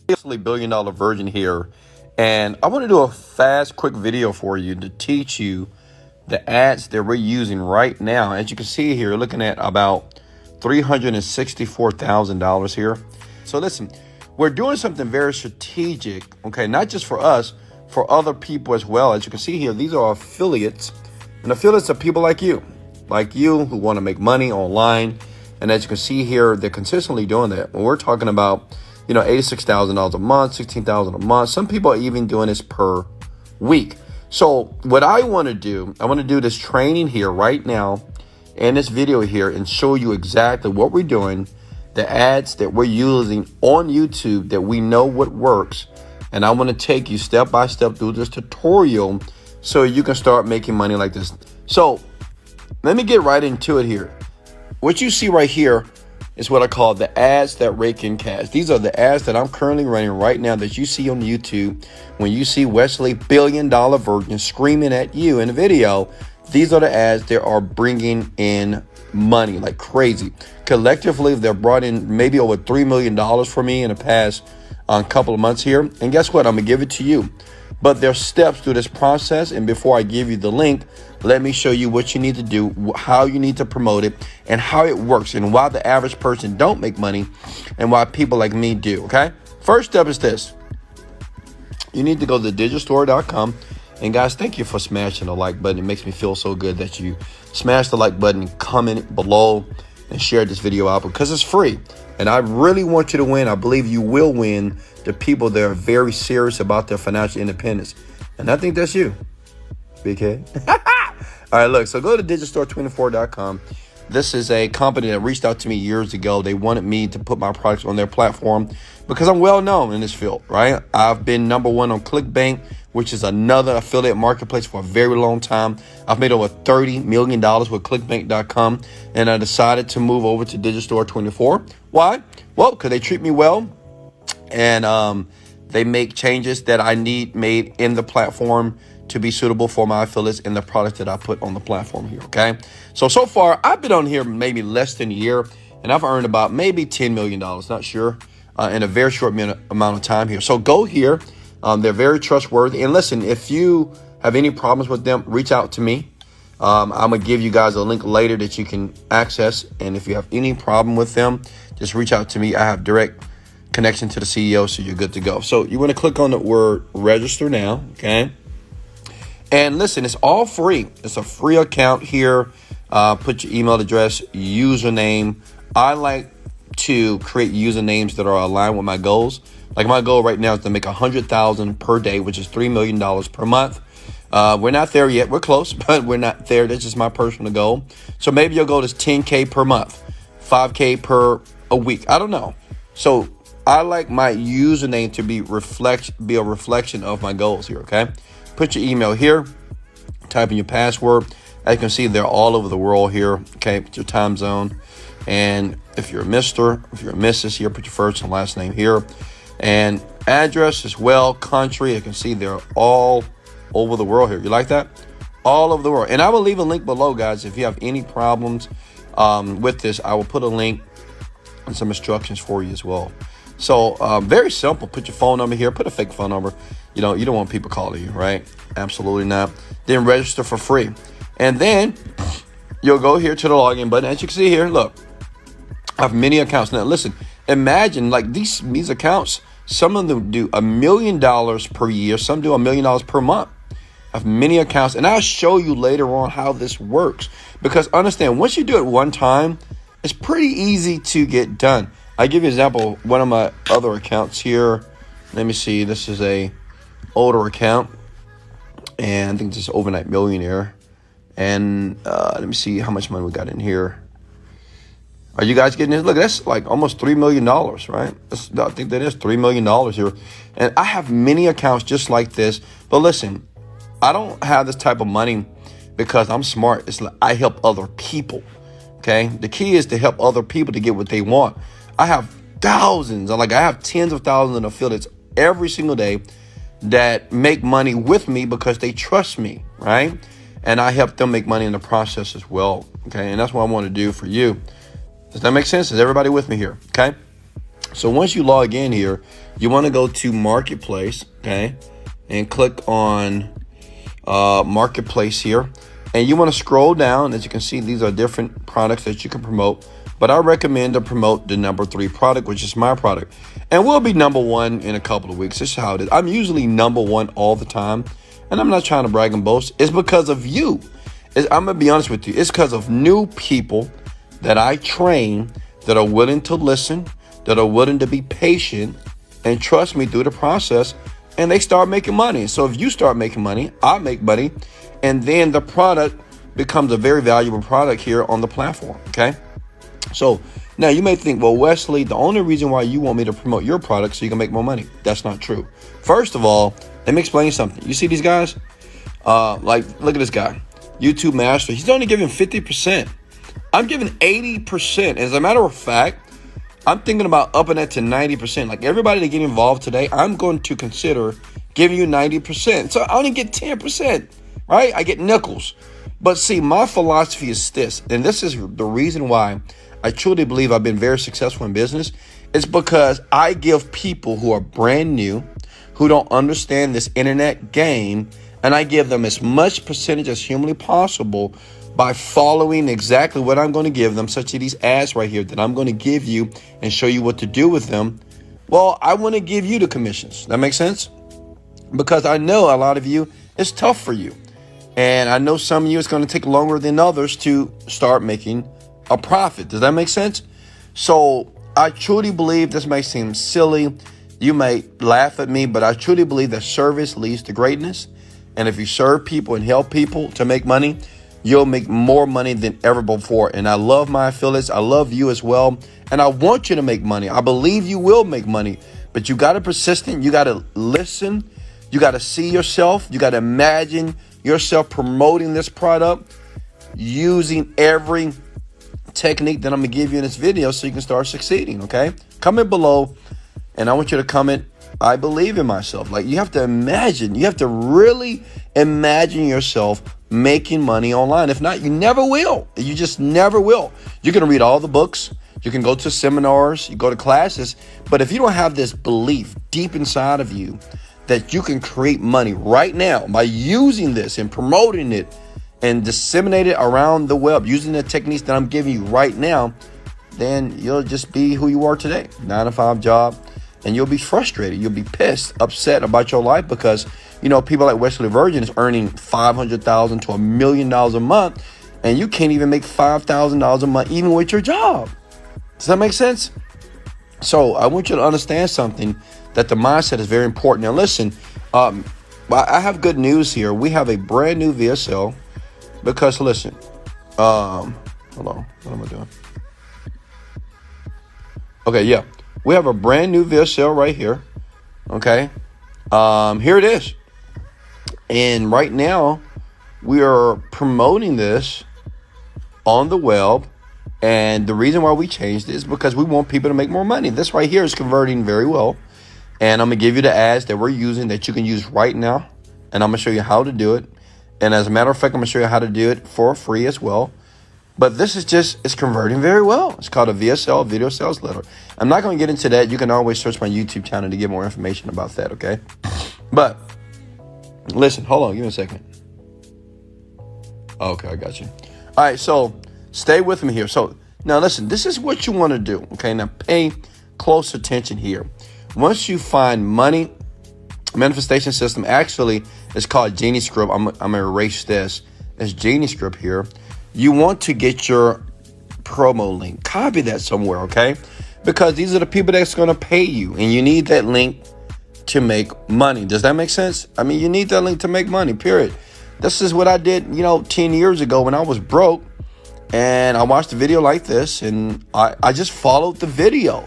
Wesley billion-dollar virgin here, and I want to do a fast, quick video for you to teach you the ads that we're using right now. As you can see here, looking at about $364,000 here. So listen, we're doing something very strategic, okay? Not just for us, for other people as well. As you can see here, these are affiliates, and affiliates are people like you who want to make money online. And as you can see here, they're consistently doing that. When we're talking about, $86,000 a month, $16,000 a month. Some people are even doing this per week. So what I want to do this training here right now in this video here and show you exactly what we're doing, the ads that we're using on YouTube that we know what works. And I want to take you step by step through this tutorial so you can start making money like this. So let me get right into it here. What you see right here is what I call the ads that rake in cash. These are the ads that I'm currently running right now that you see on YouTube. When you see Wesley billion-dollar virgin screaming at you in the video, these are the ads that are bringing in money like crazy. Collectively, they've brought in maybe over $3 million for me in the past couple of months here. And guess what? I'm gonna give it to you. But there's steps through this process. And before I give you the link, let me show you what you need to do, how you need to promote it, and how it works, and why the average person don't make money and why people like me do, okay? First step is this. You need to go to digitalstore.com. And guys, thank you for smashing the like button. It makes me feel so good that you smash the like button, comment below, and share this video out because it's free. And I really want you to win. I believe you will win the people that are very serious about their financial independence. And I think that's you, BK. All right, look, so go to digitalstore24.com. This is a company that reached out to me years ago. They wanted me to put my products on their platform because I'm well known in this field, right? I've been #1 on ClickBank, which is another affiliate marketplace, for a very long time. I've made over $30 million with clickbank.com, and I decided to move over to Digital24. Why? Well, because they treat me well, and they make changes that I need made in the platform to be suitable for my affiliates and the products that I put on the platform here, okay? So far, I've been on here maybe less than a year, and I've earned about maybe $10 million, not sure, in a very short amount of time here. So go here. They're very trustworthy. And listen, if you have any problems with them, reach out to me. I'm going to give you guys a link later that you can access. And if you have any problem with them, just reach out to me. I have direct connection to the CEO, so you're good to go. So you want to click on the word register now, okay? And listen, it's all free. It's a free account here. Put your email address, username. I like to create usernames that are aligned with my goals. Like my goal right now is to make $100,000 per day, which is $3 million per month. We're not there yet. We're close, but we're not there. That's just my personal goal. So maybe your goal is 10K per month, 5K per a week. I don't know. So I like my username to be a reflection of my goals here, okay? Put your email here, type in your password. As you can see, they're all over the world here, okay? Put your time zone. And if you're a Mr., if you're a Mrs. here, put your first and last name here. And address as well, country. You can see they're all over the world here. You like that? All over the world. And I will leave a link below, guys. If you have any problems with this, I will put a link and some instructions for you as well. So very simple. Put your phone number here. Put a fake phone number. You don't want people calling you, right? Absolutely not. Then register for free. And then you'll go here to the login button. As you can see here, look, I have many accounts. Now, listen, imagine like these accounts, some of them do $1 million per year. Some do $1 million per month. I have many accounts, and I'll show you later on how this works. Because understand, once you do it one time, it's pretty easy to get done. I give you an example. One of my other accounts here. Let me see. This is a older account, and I think this is Overnight Millionaire. And let me see how much money we got in here. Are you guys getting this? Look, that's like almost $3 million, right? I think that is $3 million here. And I have many accounts just like this. But listen, I don't have this type of money because I'm smart. It's like I help other people, okay? The key is to help other people to get what they want. I have thousands, I have tens of thousands of affiliates every single day that make money with me because they trust me, right? And I help them make money in the process as well, okay? And that's what I want to do for you. Does that make sense? Is everybody with me here? Okay. So once you log in here, you want to go to Marketplace, okay, and click on Marketplace here. And you want to scroll down. As you can see, these are different products that you can promote. But I recommend to promote the number 3 product, which is my product. And we'll be number 1 in a couple of weeks. This is how it is. I'm usually number 1 all the time. And I'm not trying to brag and boast. It's because of you. I'm going to be honest with you. It's because of new people that I train that are willing to listen, that are willing to be patient and trust me through the process. And they start making money. So if you start making money, I make money. And then the product becomes a very valuable product here on the platform. Okay. So now you may think, well, Wesley, the only reason why you want me to promote your product so you can make more money. That's not true. First of all, let me explain something. You see these guys? Like, look at this guy, YouTube Master. He's only giving 50%. I'm giving 80%. As a matter of fact, I'm thinking about upping that to 90%. Like everybody that get involved today, I'm going to consider giving you 90%. So I only get 10%, right? I get nickels. But see, my philosophy is this, and this is the reason why I truly believe I've been very successful in business. It's because I give people who are brand new, who don't understand this internet game, and I give them as much percentage as humanly possible by following exactly what I'm going to give them, such as these ads right here that I'm going to give you and show you what to do with them. Well, I want to give you the commissions. That makes sense? Because I know a lot of you, it's tough for you. And I know some of you, it's going to take longer than others to start making a profit. Does that make sense? So I truly believe, this may seem silly, you may laugh at me, but I truly believe that service leads to greatness. And if you serve people and help people to make money, you'll make more money than ever before. And I love my affiliates. I love you as well. And I want you to make money. I believe you will make money, but you got to persistent. You got to listen. You got to see yourself. You got to imagine yourself promoting this product using every technique that I'm going to give you in this video so you can start succeeding. Okay. Comment below. And I want you to comment, I believe in myself. Like you have to imagine, you have to really imagine yourself making money online. If not, you never will. You just never will. You can read all the books. You can go to seminars, you go to classes. But if you don't have this belief deep inside of you that you can create money right now by using this and promoting it and disseminate it around the web, using the techniques that I'm giving you right now, then you'll just be who you are today. 9-to-5 job. And you'll be frustrated. You'll be pissed, upset about your life because, you know, people like Wesley Virgin is earning $500,000 to $1 million a month, and you can't even make $5,000 a month even with your job. Does that make sense? So I want you to understand something, that the mindset is very important. Now listen, I have good news here. We have a brand new VSL because listen, hold on, what am I doing? Okay, yeah. We have a brand new VSL right here. Okay. Here it is. And right now we are promoting this on the web. And the reason why we changed it is because we want people to make more money. This right here is converting very well. And I'm going to give you the ads that we're using that you can use right now. And I'm going to show you how to do it. And as a matter of fact, I'm going to show you how to do it for free as well. But this is it's converting very well. It's called a VSL, Video Sales Letter. I'm not going to get into that. You can always search my YouTube channel to get more information about that, okay? But listen, hold on. Give me a second. Okay, I got you. All right, so stay with me here. So now listen, this is what you want to do, okay? Now pay close attention here. Once you find money, manifestation system, actually, it's called Genie Script. I'm going to erase this. It's Genie Script here. You want to get your promo link. Copy that somewhere, okay? Because these are the people that's going to pay you. And you need that link to make money. Does that make sense? I mean, you need that link to make money, period. This is what I did, 10 years ago when I was broke. And I watched a video like this. And I just followed the video.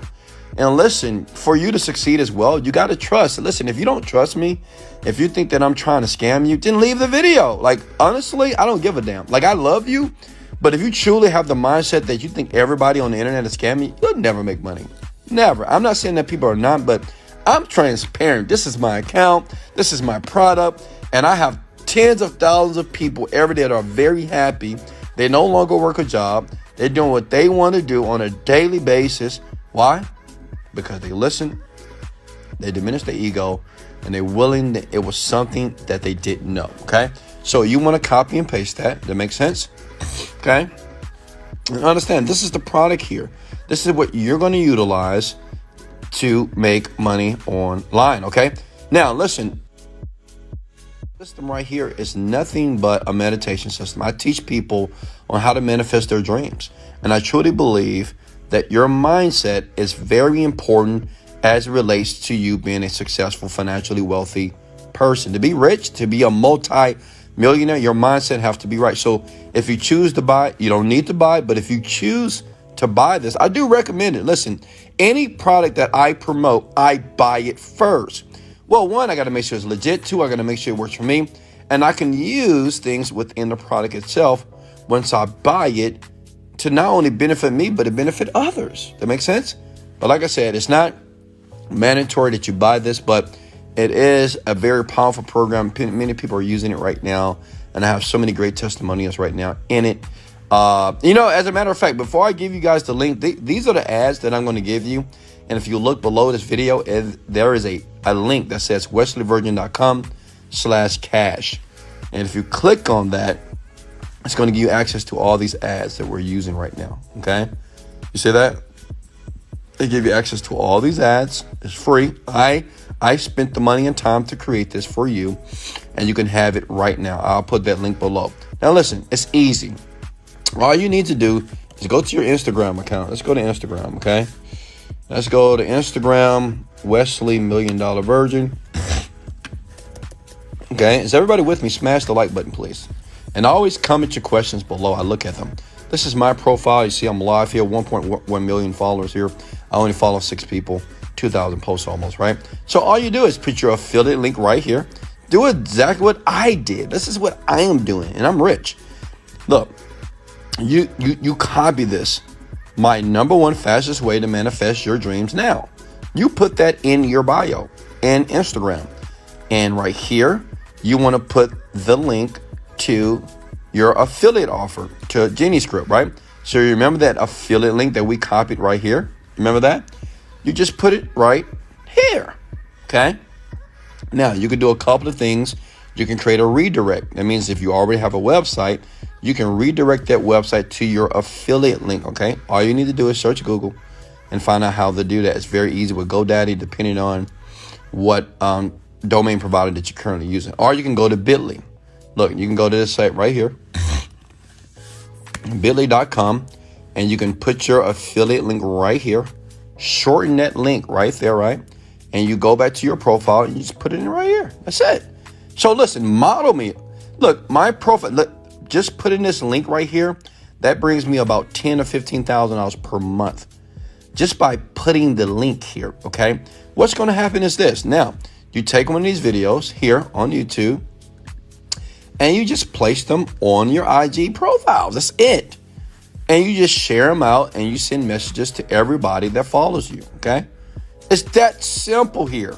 And listen, for you to succeed as well, you got to trust. Listen, if you don't trust me, if you think that I'm trying to scam you, then leave the video. Like, honestly, I don't give a damn. Like, I love you. But if you truly have the mindset that you think everybody on the internet is scamming, you'll never make money. Never. I'm not saying that people are not, but I'm transparent. This is my account. This is my product. And I have tens of thousands of people every day that are very happy. They no longer work a job. They're doing what they want to do on a daily basis. Why? because they listen, they diminish their ego, and they're willing that it was something that they didn't know. Okay, so you want to copy and paste that. That makes sense. Okay, and understand this is the product here. This is what you're going to utilize to make money online. Okay, now listen. System right here is nothing but a meditation system. I teach people on how to manifest their dreams, and I truly believe that your mindset is very important as it relates to you being a successful, financially wealthy person. To be rich, to be a multi-millionaire, your mindset has to be right. So if you choose to buy, you don't need to buy, but if you choose to buy this, I do recommend it. Listen, any product that I promote, I buy it first. Well, one, I got to make sure it's legit. Two, I got to make sure it works for me. And I can use things within the product itself once I buy it to not only benefit me, but to benefit others. That makes sense? But like I said, it's not mandatory that you buy this, but it is a very powerful program. Many people are using it right now, and I have so many great testimonials right now in it. As a matter of fact, before I give you guys the link, these are the ads that I'm going to give you. And if you look below this video, there is a link that says wesleyvirgin.com/cash. And if you click on that, it's going to give you access to all these ads that we're using right now. Okay. You see that? They give you access to all these ads. It's free. I spent the money and time to create this for you, and you can have it right now. I'll put that link below. Now listen, it's easy. All you need to do is go to your Instagram account. Let's go to Instagram. Okay. Let's go to Instagram, Wesley $1 Million Virgin. Okay, is everybody with me? Smash the like button, please. And always comment your questions below. I look at them. This is my profile. You see I'm live here, 1.1 million followers here. I only follow 6 people, 2,000 posts almost, right? So all you do is put your affiliate link right here. Do exactly what I did. This is what I am doing, and I'm rich. Look, you copy this. My number one fastest way to manifest your dreams now. You put that in your bio and Instagram. And right here, you want to put the link to your affiliate offer to Genie Script, right? So you remember that affiliate link that we copied right here? Remember that? You just put it right here. Okay. Now you can do a couple of things. You can create a redirect. That means if you already have a website, you can redirect that website to your affiliate link, okay? All you need to do is search Google and find out how to do that. It's very easy with GoDaddy, depending on what domain provider that you're currently using. Or you can go to Bitly. Look, you can go to this site right here, bitly.com, and you can put your affiliate link right here, shorten that link right there, right? And you go back to your profile and you just put it in right here. That's it. So listen, model me. Look, my profile, look, just put in this link right here. That brings me about $10,000 to $15,000 per month just by putting the link here. Okay. What's going to happen is this. Now, you take one of these videos here on YouTube and you just place them on your IG profiles. That's it. And you just share them out and you send messages to everybody that follows you. Okay. It's that simple here.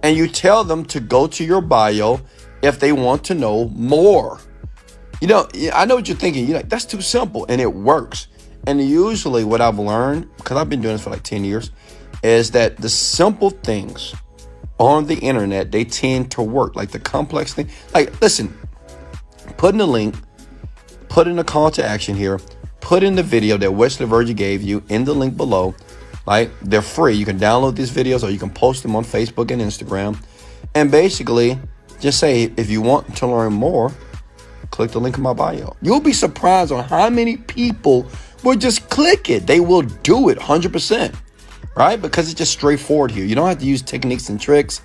And you tell them to go to your bio if they want to know more. You know, I know what you're thinking. You're like, that's too simple, and it works. And usually what I've learned, because I've been doing this for like 10 years, is that the simple things on the internet, they tend to work. Like the complex thing. Like, listen, put in the link, put in a call to action here, put in the video that Wesley Virgin gave you in the link below. Like, they're free. You can download these videos or you can post them on Facebook and Instagram. And basically, just say, if you want to learn more, click the link in my bio. You'll be surprised on how many people will just click it. They will do it 100%, right? Because it's just straightforward here. You don't have to use techniques and tricks.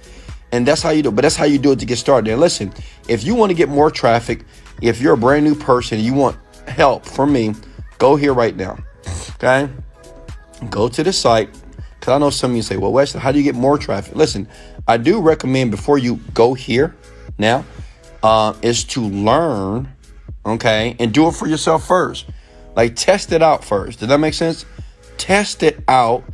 And that's how you do it. But that's how you do it to get started. And listen, if you want to get more traffic, if you're a brand new person, and you want help from me, go here right now. Okay? Go to the site. Because I know some of you say, well, Wesley, how do you get more traffic? Listen, I do recommend before you go here now, is to learn, okay, and do it for yourself first. Like, test it out first. Does that make sense? Test it out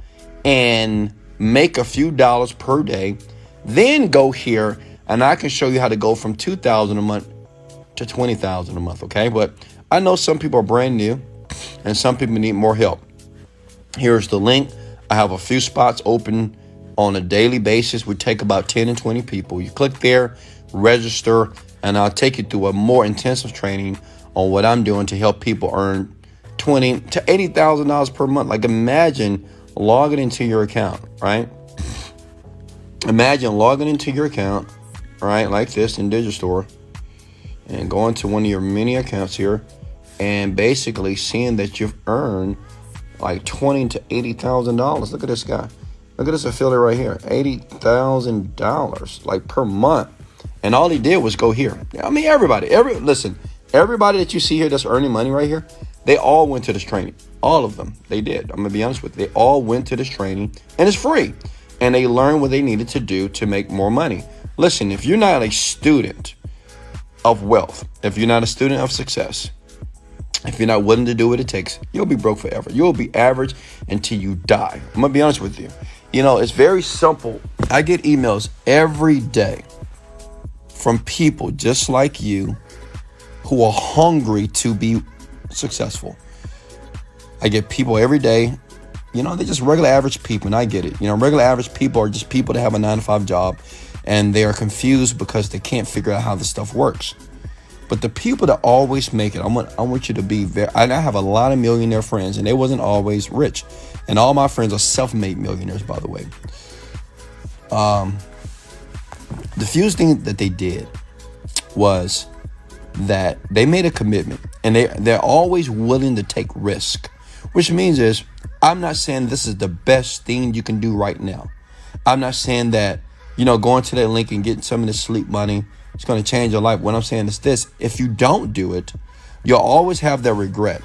and make a few dollars per day. Then go here, and I can show you how to go from $2,000 a month to $20,000 a month, okay? But I know some people are brand new, and some people need more help. Here's the link. I have a few spots open on a daily basis. We take about 10 and 20 people. You click there, register, and I'll take you through a more intensive training on what I'm doing to help people earn $20,000 to $80,000 per month. Like, imagine logging into your account, right? Imagine logging into your account, right, like this in Digistore, and going to one of your many accounts here, and basically seeing that you've earned like $20,000 to $80,000. Look at this guy. Look at this affiliate right here, $80,000 like per month, and all he did was go here. I mean, everybody that you see here that's earning money right here, they all went to this training. All of them, they did. I'm gonna be honest with you. They all went to this training, and it's free, and they learned what they needed to do to make more money. Listen, if you're not a student of wealth, if you're not a student of success, if you're not willing to do what it takes, you'll be broke forever. You'll be average until you die. I'm gonna be honest with you. You know, it's very simple. I get emails every day from people just like you who are hungry to be successful. I get people every day, you know, they're just regular average people, and I get it. You know, regular average people are just people that have a 9-to-5 job, and they are confused because they can't figure out how this stuff works. But the people that always make it, I want you to be very, I have a lot of millionaire friends, and they wasn't always rich. And all my friends are self-made millionaires, by the way. The few thing that they did was that they made a commitment, and they're always willing to take risk, which means is, I'm not saying this is the best thing you can do right now. I'm not saying that, you know, going to that link and getting some of this sleep money, it's going to change your life. What I'm saying is this: if you don't do it, you'll always have that regret,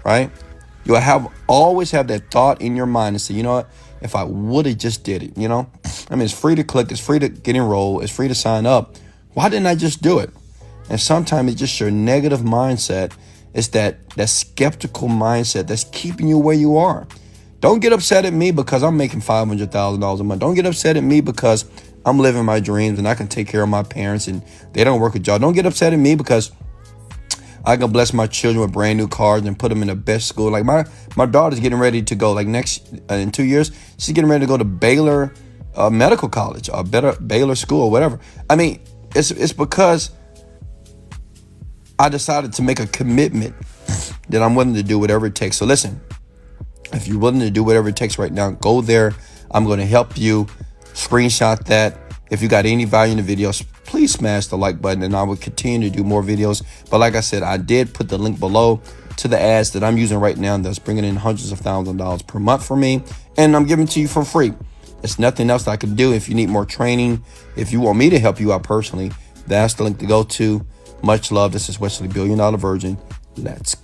right? You'll always have that thought in your mind and say, you know what, if I would have just did it, you know? I mean, it's free to click, it's free to get enrolled, it's free to sign up. Why didn't I just do it? And sometimes it's just your negative mindset. It's that skeptical mindset that's keeping you where you are. Don't get upset at me because I'm making $500,000 a month. Don't get upset at me because I'm living my dreams and I can take care of my parents and they don't work a job. Don't get upset at me because I can bless my children with brand new cars and put them in the best school. Like my daughter's getting ready to go, like in 2 years, she's getting ready to go to Baylor Medical College or Baylor School or whatever. I mean, it's because I decided to make a commitment that I'm willing to do whatever it takes. So listen, if you're willing to do whatever it takes right now, go there. I'm going to help you. Screenshot that. If you got any value in the videos, please smash the like button, and I will continue to do more videos. But like I said, I did put the link below to the ads that I'm using right now that's bringing in hundreds of thousands of dollars per month for me, and I'm giving it to you for free. There's nothing else that I can do. If you need more training, if you want me to help you out personally, that's the link to go to. Much love. This is Wesley, $1 Billion Virgin. Let's go.